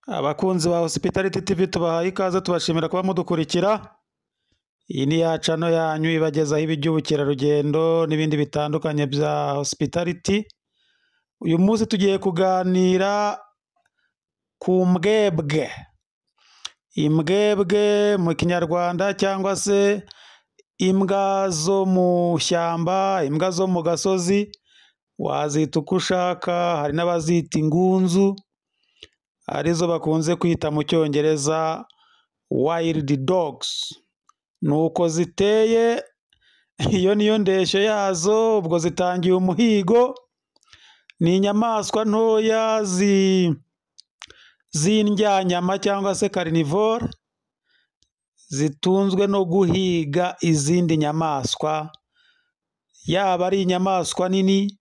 Abakunzi ba Hospitality TV tubahaye ikaze tubashimira kuba mudukurikira. Iyi ni ya channel yanyu ibagezaho iby'ubukerarugendo n'ibindi bitandukanye bya Hospitality. Uyu munsi tugiye kuganira ku mbwebwe. Imbwebwe mu Kinyarwanda cyangwa se imbwa zo mu shyamba, imbwa zo mu gasozi, wazita uko ushaka. Hari n'abazita ingunzu, arizo bakunze kwita mu Cyongereza wild dogs. Nuko ziteye, iyo niyo ndeshyo yazo. Ubwo zitangiye umuhigo. Ni inyamaswa ntoya z'indyanyama cyangwa se carnivore, zitunzwe no guhiga izindi nyamaswa, yaba ari inyamaswa nini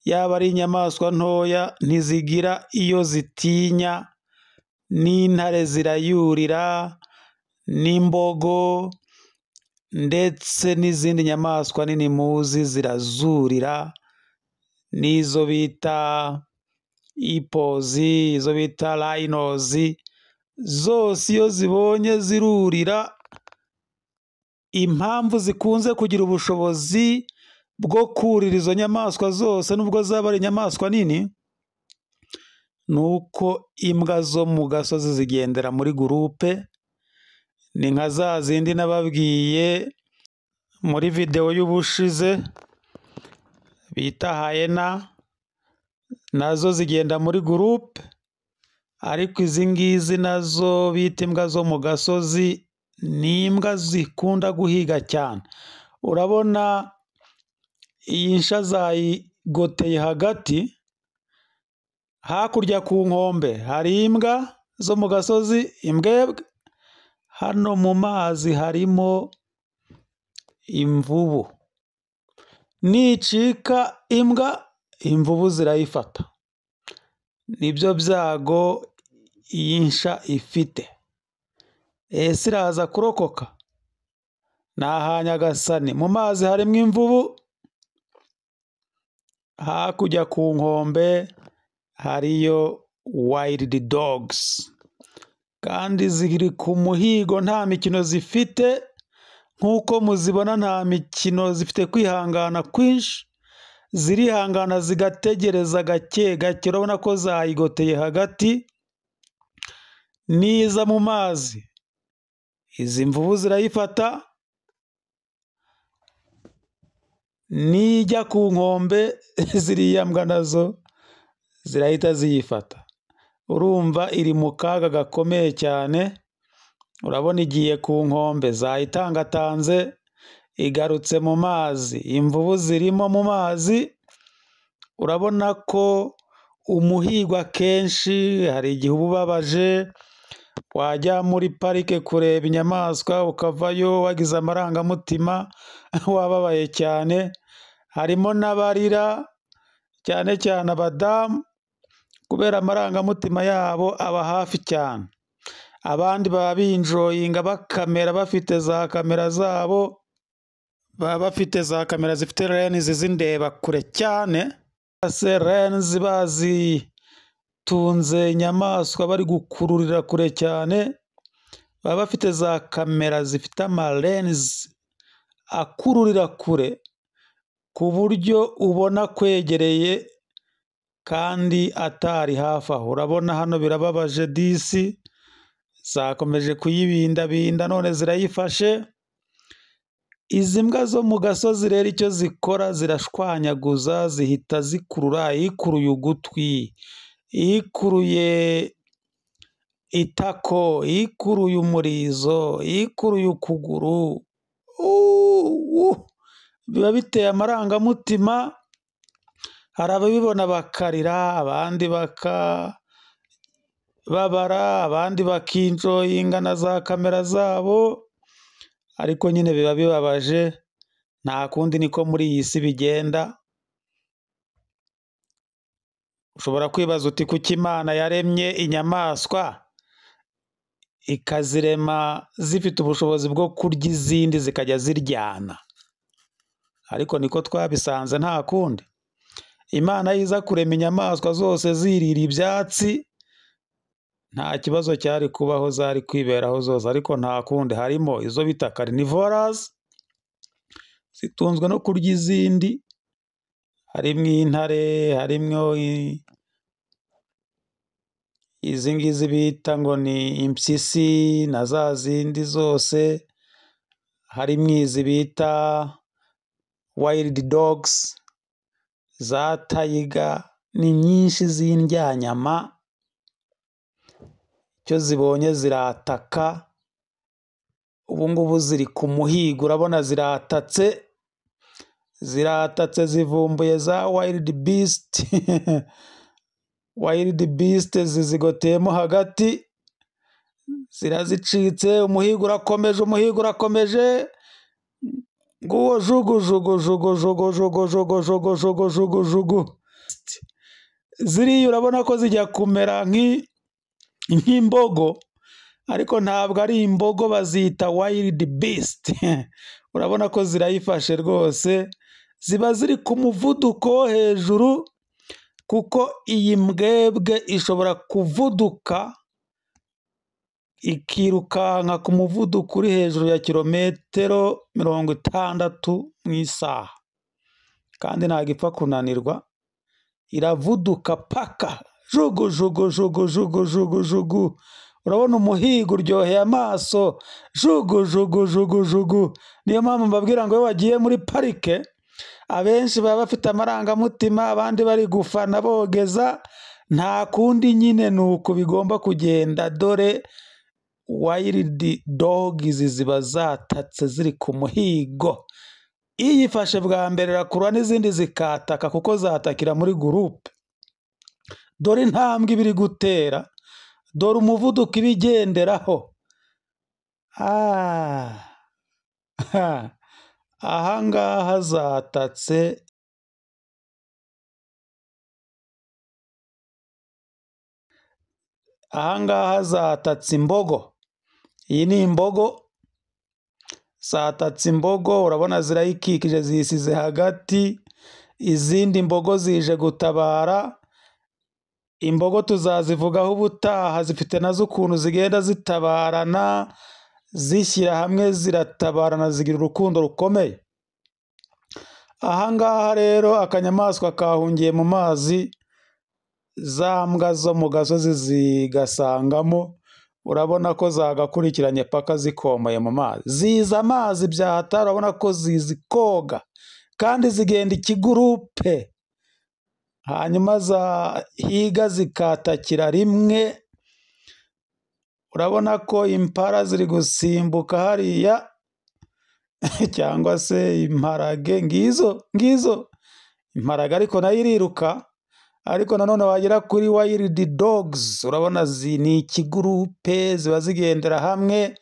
yaba ari inyamaswa ntoya. Ntizigira iyo zitinya. N'intare zirayurira, n'imbogo ndetse n'izindi nyamaswa nini muzi zirazurira, n'izo bita ipozi, izo bita rhinos, zose iyo zibonye zirurira. Impamvu zikunze kugira ubushobozi bwo kurira izo nyamaswa zose nubwo zaba ari inyamaswa nini, nuko imbwa zo mu gasozi zigendera muri gurupe. Ni nka za zindi nababwiye muri video y'ubushize bita hayena, nazo zigenda muri gurupe. Ariko izi ngizi nazo bita imbwa zo mu gasozi ni imbwa zikunda guhiga cyane. Urabona iyi nsha zayigoteye hagati. Hakurya ku nkombe hari imbwa zo mu gasozi, imbwebwe. Hano mu mazi harimo imvubu. Nicika imbwa, imvubu zirayifata. Nibyo byago iyi nsha ifite. Ese iraza kurokoka? Ni aha Nyagasani. Mu mazi harimo imvubu, hakurya ku nkombe hariyo wild dogs. Kandi ziri ku muhigo, nta mikino zifite. Nk'uko muzibona nta mikino zifite, kwihangana kwinshi. Zirihangana zigategereza gake gake. Urabona ko zayigoteye hagati. Niza mu mazi, izi mvubu zirayifata. Nijya ku nkombe, ziriya mbwa nazo zirahita ziyifata. Urumva iri mu kaga gakomeye cyane. Urabona igiye ku nkombe, zayitangatanze, igarutse mu mazi. Imvubu zirimo mu mazi. Urabona ko umuhigo akenshi hari igihe uba ubabaje. Wajya muri parike kureba inyamaswa ukavayo wagize amarangamutima, wababaye cyane. Harimo n'abarira, cyane cyane abadamu, kubera amarangamutima yabo aba hafi cyane. Abandi baba binjoyinga bakamera, bafite za kamera zabo, baba bafite za kamera zifite lens zindeba kure cyane. Se lens bazitunze inyamaswa bari gukururira kure cyane. Baba bafite za kamera zifite ama lens akururira kure ku buryo ubona kwegereye kandi atari hafi aho. Urabona hano birababaje disi. Zakomeje kuyibindabinda none zirayifashe. Izi mbwa zo mu gasozi rero icyo zikora, zirashwanyaguza, zihita zikurura. Ikuruye ugutwi, ikuruye itako, ikuruye umurizo, ikuruye ukuguru. Biba biteye amarangamutima. Hari ababibona bakarira, abandi bakababara, abandi bakinjoyinga na za kamera zabo. Ariko nyine biba bibabaje. Nta kundi, niko muri iyi si bigenda. Ushobora kwibaza uti kuki Imana yaremye inyamaswa ikazirema zifite ubushobozi bwo kurya izindi zikajya ziryana? Ariko niko twabisanze, nta kundi. Imana yiza kurema inyamaswa zose zirira ibyatsi, nta kibazo cyari kubaho, zari kwiberaho zose, ariko nta kundi. Harimo izo bita carnivores zitunzwe no kurya izindi, harimo intare, harimo izi ngizi bita ngo ni impyisi na za zindi zose, harimo izi bita wild dogs, za tayiga, ni nyinshi z'indyanyama, icyo zibonye zirataka. Ubu ngubu ziri ku muhigo, urabona ziratatse zivumbuye za wild beast wild beast zizigoteyemo hagati, zirazicitse. Umuhigo urakomeje, nguwo jugu. Ziriya urabona ko zijya kumera nk'imbogo, ariko ntabwo ari imbogo, bazita wild beast. Urabona ko zirayifashe rwose, ziba ziri ku muvuduko wo hejuru, kuko iyi mbwebwe ishobora kuvuduka ikirukanka ku muvuduko uri hejuru ya kilometero 60 mu isaha, kandi ntabwo ipfa kunanirwa, iravuduka paka, jugu. Urabona umuhigo uryoheye amaso, jugu. Niyo mpamvu mbabwira ngo iyo wagiye muri parike, abenshi baba bafite amarangamutima, abandi bari gufana bogeza, nta kundi nyine ni uko bigomba kugenda. Dore wild dogs ziba zatatse ziri ku muhigo, iyifashe bwa mbere irakurura n'izindi zikataka, kuko zatakira muri gurupe. Dore intambwe ibiri gutera, dore umuvuduko ibigenderaho. Ahangaha zatatse, imbogo. Iyi ni imbogo, zatatse imbogo, urabona zirayikikije, zisize hagati. Izindi mbogo zije gutabara. Imbogo tuzazivugaho ubutaha, zifite nazo ukuntu zigenda zitabarana, zishyira hamwe, ziratabarana, zigira urukundo rukomeye. Ahangaha rero akanyamaswa kahungiye mu mazi, za mbwa zo mu gasozi zigasangamo. Urabona ko zagakurikiranye paka zikomoye mu mazi, ziza amazi byahatari. Urabona ko zizi koga, kandi zigenda ikigurupe, hanyuma zahiga zikatakira rimwe. Urabona ko impara ziri gusimbuka hariya, cyangwa se imparage, ngizo imparage, ariko nayo iriruka. Ariko nanone wagera kuri wild dogs, urabona ni ikigurupe, ziba zigendera hamwe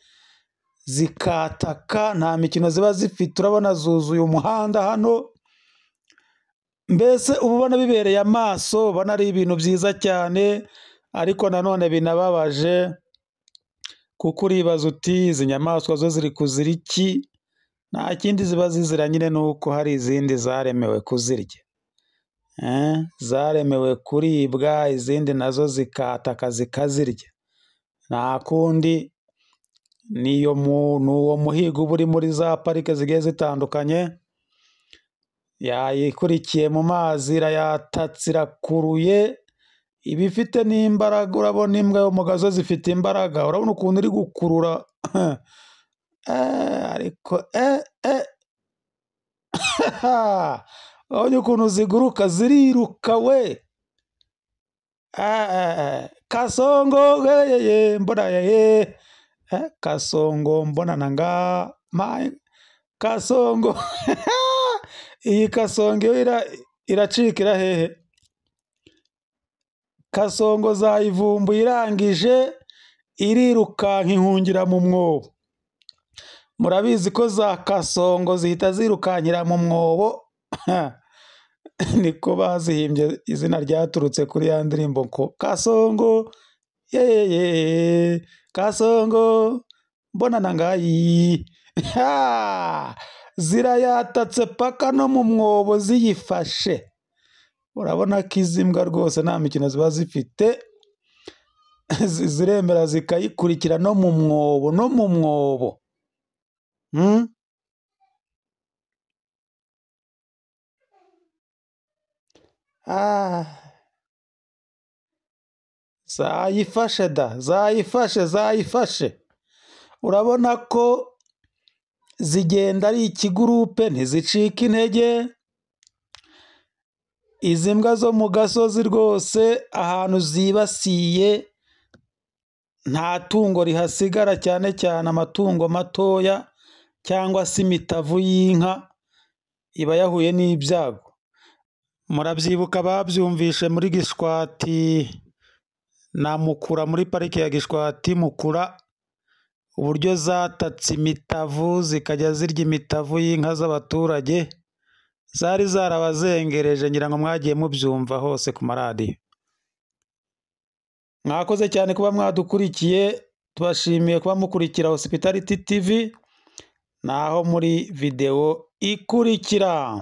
zikataka, nta mikino ziba zifite. Urabona zuzuye umuhanda hano, mbese uba ubona bibereye amaso, ubona ari ibintu byiza cyane. Ariko nanone binababaje, kuko uribaza uti izi nyamaswa zo ziri kuzira iki? Nta kindi ziba zizira, nyine ni uko hari izindi zaremewe kuzirya, zaremewe kuribwa, izindi nazo zikataka zikazirya. Nta kundi, ni uwo muhigo uba uri muri za parike zigiye zitandukanye. Yayikurikiye mu mazi, irayatatse, irakuruye, iba ifite n'imbaraga. urabona imbwa yo mu gasozi ifite imbaraga, urabona ukuntu iri gukurura. Ariko urabona ukuntu ziguruka, ziriruka we. Kasongo mbona Kasongo mbonana nga Kasongo. Iyi Kasongo iracikira hehe? Kasongo zayivumbuye irangije, irirukanka ihungira mu mwobo. Murabizi ko za Kasongo zihita zirukankira mu mwobo, niko bazihimbye. Izina ryaturutse kuri ya ndirimbo ko Kasongo Kasongo mbonana ngayi. Zirayatatse paka no mu mwobo ziyifashe. Urabona ko izi mbwa rwose nta mikino ziba zifite. ziremera zikayikurikira no mu mwobo. Zayifashe. Urabona ko zigenda ari ikigurupe, ntizicika intege. Izi mbwa zo mu gasozi rwose ahantu zibasiye nta tungo rihasigara, cyane cyane amatungo matoya cyangwa se imitavu y'inka iba yahuye n'ibyago. Murabyibuka babyumvishe muri Gishwati na Mukura, muri parike ya Gishwati Mukura, uburyo zatatse imitavu zikajya zirya imitavu y'inka z'abaturage, zari zarabazengereje, ngira ngo mwagiye mubyumva hose ku maradiyo. Mwakoze cyane kuba mwadukurikiye, tubashimiye kuba mukurikira Hospitality TV, naho muri video ikurikira.